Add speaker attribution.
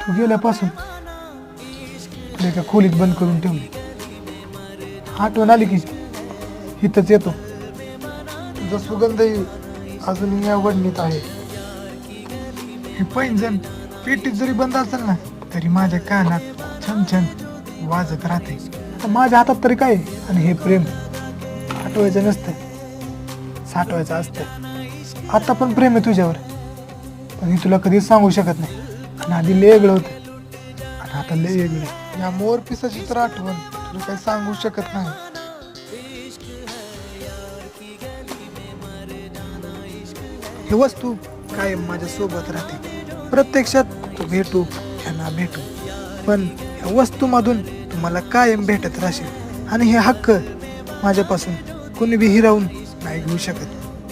Speaker 1: तू गेल्यापासून तुला एका खोलीत बंद करून ठेवली. आठवण आली की इथंच येतो. तुझा सुगंधही अजूनही या वडणीत आहे. हे पैंजण पेटीत जरी बंद असेल ना तरी माझ्या कानात छन छन वाजत राहते. आता माझ्या हातात तरी काय आणि हे प्रेम आठवायचं नसतं, साठवायचं असतं. आता पण प्रेम आहे तुझ्यावर, पण हे तुला कधीच सांगू शकत नाही. आणि आधी लय वेगळं होतं आणि आता लय वेगळं. या मोर पिसाची तर आठवण तुला काही सांगू शकत नाही. हे वस्तू कायम माझ्या सोबत राहते. प्रत्यक्षात तू भेटू ह्यांना भेटू, पण ह्या वस्तूमधून तुम्हाला कायम भेटत राहशील. आणि हे हक्क माझ्यापासून कोणी बी हिरावून नाही घेऊ शकत.